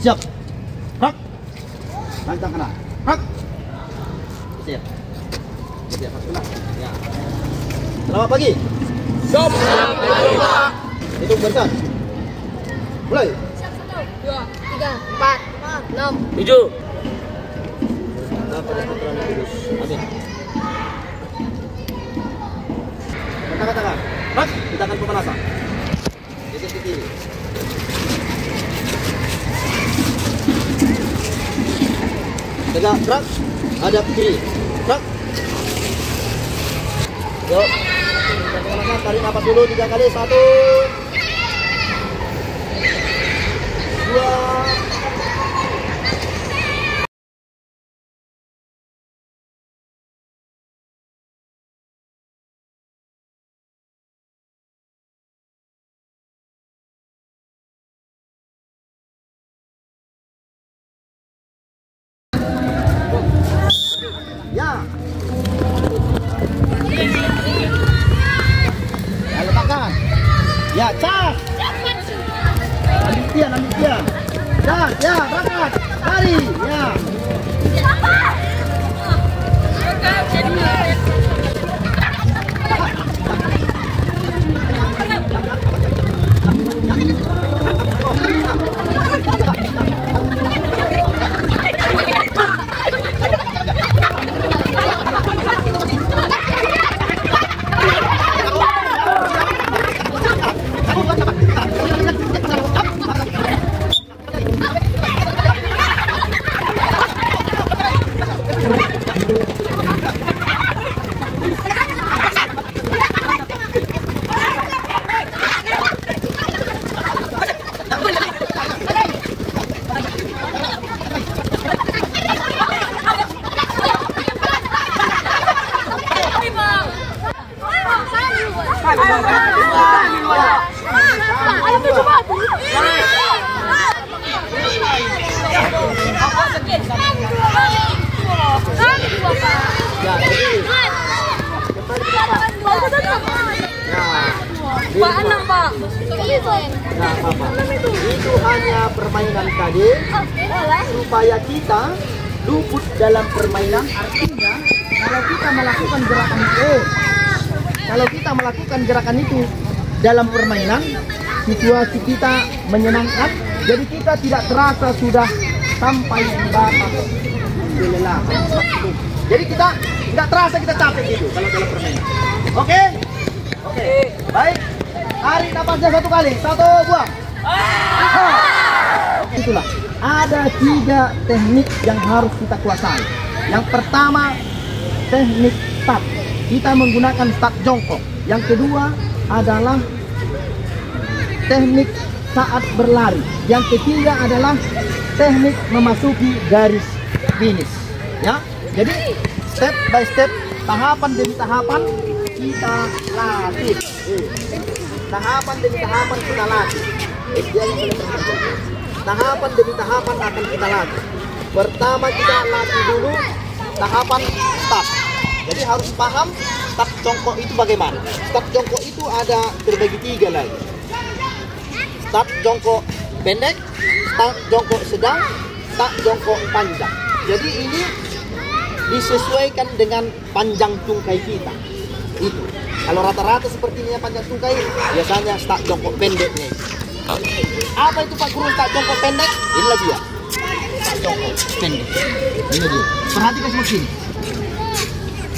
Siap. Rak. Lancang kanan. Rak. Siap. Siap, masuk. Ya. Selamat pagi. Siap. Selamat pagi, Pak. Hitung barisan. Mulai. 1, 2, 3, 4, 5, 6, 7. Amin. Katakan. Rak. Kita akan pemanasan. Geser ke kiri. Tegak, rak. Hadap kiri. Rak. Yuk. Kita pemanasan. Tarik napas dulu 3 kali. 1, 2. Ya. Ya, letakkan. Ya, cas. Ambil tian. Cas, ya, berangkat. Lari, ya. Itu hanya permainan tadi supaya kita luput dalam permainan. Artinya kalau kita melakukan gerakan itu dalam permainan, situasi kita menyenangkan, jadi kita tidak terasa sudah sampai di batas kelelahan. Jadi kita tidak terasa kita capek gitu kalau dalam permainan. Oke? Baik. Tarik napasnya 1 kali. 1, buang. Itulah. Ada 3 teknik yang harus kita kuasai. Yang pertama, teknik start. Kita menggunakan start jongkok. Yang kedua adalah teknik saat berlari. Yang ketiga adalah teknik memasuki garis finish. Ya. Jadi step by step, tahapan demi tahapan kita latih. Tahapan demi tahapan kita latih. Tahapan demi tahapan akan kita latih. Pertama kita latih dulu tahapan start. Jadi harus paham start jongkok itu bagaimana. Start jongkok itu ada terbagi 3 lagi. Start jongkok pendek, start jongkok sedang, start jongkok panjang. Jadi ini disesuaikan dengan panjang tungkai kita. Itu. Kalau rata-rata sepertinya panjang tungkai, biasanya start jongkok pendeknya. Apa itu Pak Guru start jongkok pendek? Ini lagi ya. Start jongkok pendek. Ini lagi. Perhatikan semua sini.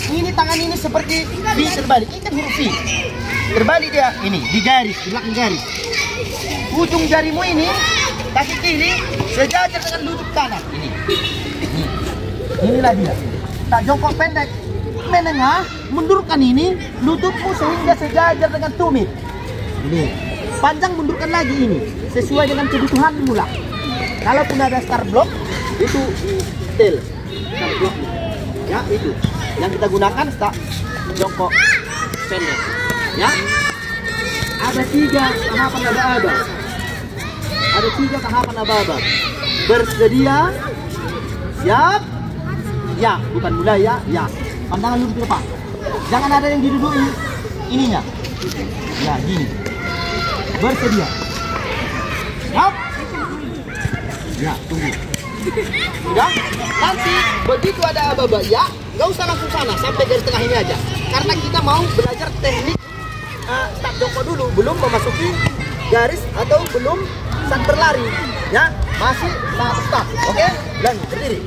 Ini tangan ini seperti V terbalik. Ini kan huruf V. Terbalik dia ini di garis, di belakang garis. Ujung jarimu ini kaki kiri sejajar dengan lutut kanan. Ini. Inilah dia. Tak jongkok pendek. Menengah, mundurkan ini lututmu sehingga sejajar dengan tumit. Ini. Panjang mundurkan lagi ini sesuai dengan kebutuhanmu lah. Kalaupun ada star block itu tail. Star block. Ya, itu. Yang kita gunakan start jongkok pendek. Ya. Ada 3 tahapan aba-aba. Ada 3 tahapan aba-aba. Bersedia. Siap. Ya, bukan mulai ya. Ya. Pandangan lurus ke depan. Jangan ada yang diduduki ininya. Ya, gini. Bersedia. Siap. Ya, tunggu. Sudah? Nanti begitu ada aba-aba, ya, nggak usah langsung sana, sampai garis tengah ini aja. Karena kita mau belajar teknik start jongkok dulu, belum memasuki garis atau belum start berlari. Ya, masih start. Oke? Lanjut, berdiri.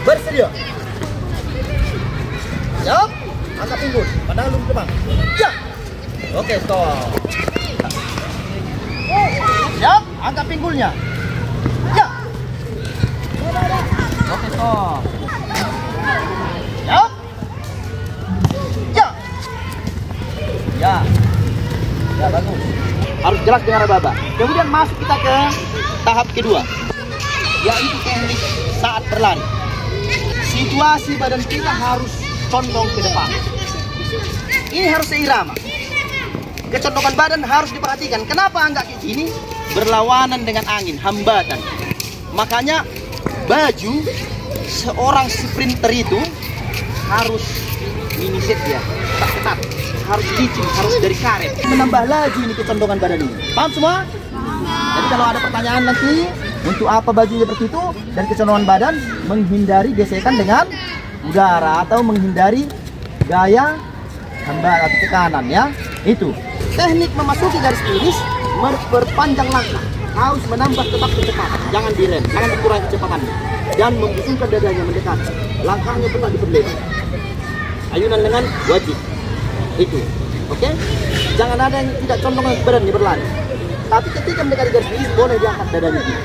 Bersedia. Siap? Angkat pinggul, pandang lu ke depan. Ya. Oke, stop. Siap? Angkat pinggulnya. Ya. Oke, stop. Siap? Ya. Ya. Ya, bagus. Harus jelas dengan aba-aba. Kemudian masuk kita ke tahap kedua, yaitu teknik saat berlari. Situasi badan kita harus condong ke depan. Ini harus seirama. Kecondongan badan harus diperhatikan. Kenapa enggak ke sini? Berlawanan dengan angin, hambatan. Makanya baju seorang sprinter itu harus mini set ya, ketat, harus licin, harus dari karet. Menambah lagi ini kecondongan badan ini. Paham semua? Jadi kalau ada pertanyaan nanti, untuk apa bajunya seperti itu dan kecondongan badan, menghindari gesekan dengan udara atau menghindari gaya hambat atau tekanan ya. Itu teknik memasuki garis finish, berpanjang langkah, harus menambah tetap kecepatan, jangan direm, jangan dikurangi kecepatannya, dan membusungkan dadanya mendekat, langkahnya tetap diperlebar, ayunan lengan wajib itu, oke? Jangan ada yang tidak condong badannya berlari, tapi ketika mendekati garis finish boleh diangkat dadanya.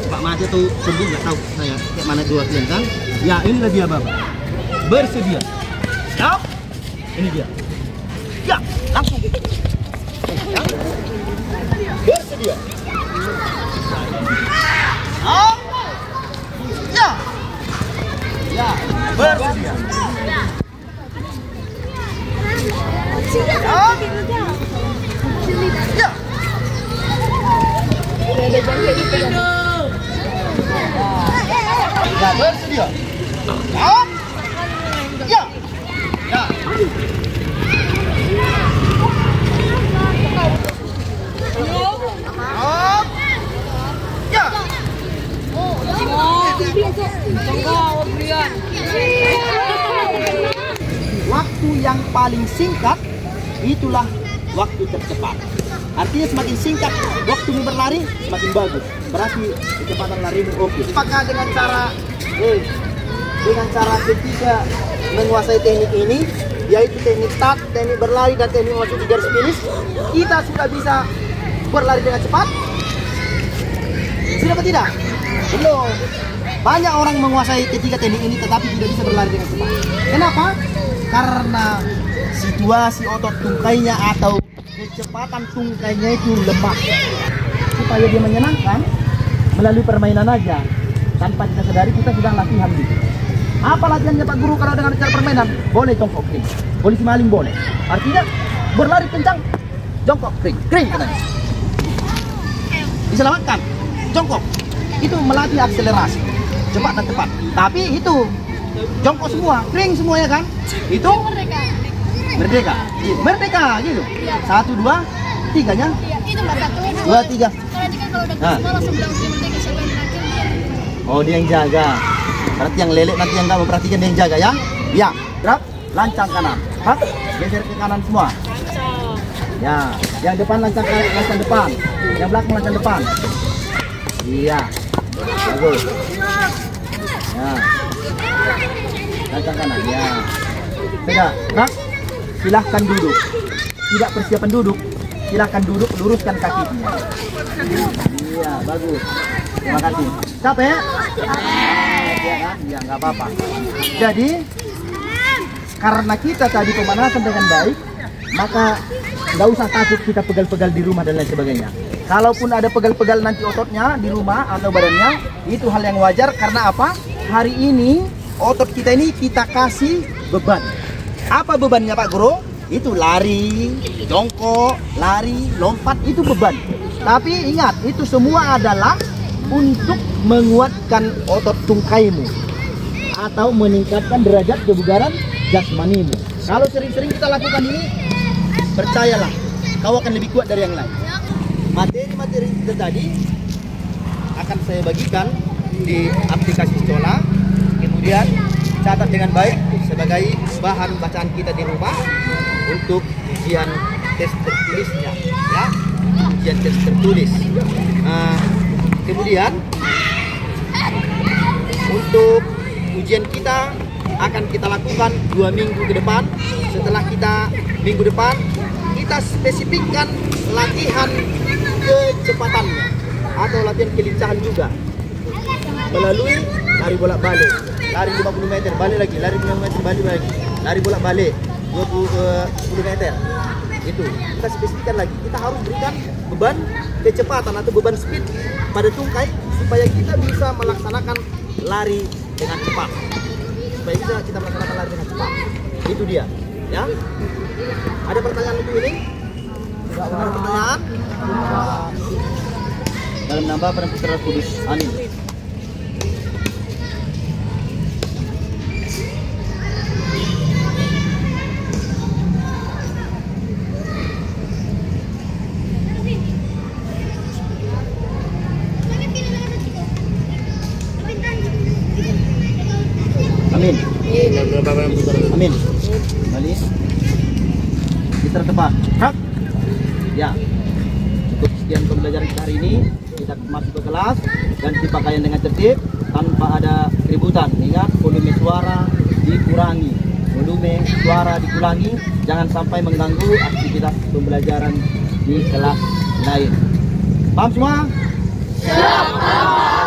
Pak Mati tuh sembuh nggak tahu saya kayak mana dua kalian kan? Ya inilah dia Bapak. Bersedia. Siap. Ini dia. Ya langsung. Ya. Bersedia. Siap. Ya. Ya. Bersedia. Siap. Ya. Ya, bersedia. Siap. Ya. Ya. Siap. Ya. Waktu yang paling singkat itulah waktu tercepat. Artinya semakin singkat waktu berlari semakin bagus. Berarti kecepatan larimu oke. Apakah dengan cara ketika menguasai teknik ini, yaitu teknik start, teknik berlari dan teknik memasuki garis finish, kita sudah bisa berlari dengan cepat? Sudah atau tidak? Belum. Banyak orang menguasai ketiga teknik ini tetapi tidak bisa berlari dengan cepat. Kenapa? Karena situasi otot tungkainya atau kecepatan tungkainya itu lemah. Supaya dia menyenangkan melalui permainan aja, tanpa kita sadari kita sedang latihan gitu. Apa latihannya Pak Guru kalau dengan cara permainan? Boleh jongkok kering, polisi maling boleh. Artinya berlari kencang, jongkok kering, kena. Diselamatkan, jongkok. Itu melatih akselerasi, cepat dan tepat. Tapi itu jongkok semua, kering semuanya kan? Itu merdeka, merdeka gitu. 1, 2, 3-nya. Itu 1, 2, 3. Kalau udah semua langsung bilang merdeka, siapa yang terakhir? Oh dia yang jaga. Berarti yang lelek nanti yang nggak memperhatikan dia yang jaga ya. Ya, drop, lancang kanan. Hap, geser ke kanan semua. Ya, yang depan lancang depan, yang belakang lancang depan. Iya, bagus. Ya, lancang kanan. Ya, tegak. Hap, silahkan duduk. Tidak persiapan duduk, silahkan duduk, luruskan kakinya. Iya, bagus. Terima kasih. Capek? Ya kan? Ya nggak apa-apa. Jadi karena kita tadi pemanasan dengan baik, maka nggak usah takut kita pegal-pegal di rumah dan lain sebagainya. Kalaupun ada pegal-pegal nanti ototnya di rumah atau badannya, itu hal yang wajar. Karena apa? Hari ini otot kita ini kita kasih beban. Apa bebannya Pak Guru? Itu lari, jongkok, lari, lompat, itu beban. Tapi ingat, itu semua adalah untuk menguatkan otot tungkaimu atau meningkatkan derajat kebugaran jasmanimu. Kalau sering-sering kita lakukan ini, percayalah, kau akan lebih kuat dari yang lain. Materi materi-materi tadi akan saya bagikan di aplikasi sekolah. Kemudian catat dengan baik sebagai bahan bacaan kita di rumah untuk ujian tes tertulisnya, ya. Ujian tes tertulis. Kemudian untuk ujian kita akan kita lakukan 2 minggu ke depan. Setelah kita minggu depan kita spesifikkan latihan kecepatannya atau latihan kelincahan juga melalui lari bolak-balik, lari 50 meter, balik lagi, lari 50 meter, balik lagi, lari bolak-balik 10 meter. Itu kita spesifikkan lagi. Kita harus berikan beban kecepatan atau beban speed pada tungkai supaya kita bisa melaksanakan lari dengan cepat. Supaya bisa kita melaksanakan lari dengan cepat. Itu dia, ya. Ada pertanyaan untuk ini? Ada pertanyaan? Dalam nama Peran Putra Kudus. Amin. Amin. Amin. Kembali. Kita tepat. Hak. Ya. Cukup sekian pembelajaran kita hari ini. Kita masuk ke kelas, ganti pakaian dengan tertib tanpa ada keributan. Ingat, volume suara dikurangi. Volume suara dikurangi, jangan sampai mengganggu aktivitas pembelajaran di kelas lain. Paham semua? Siap.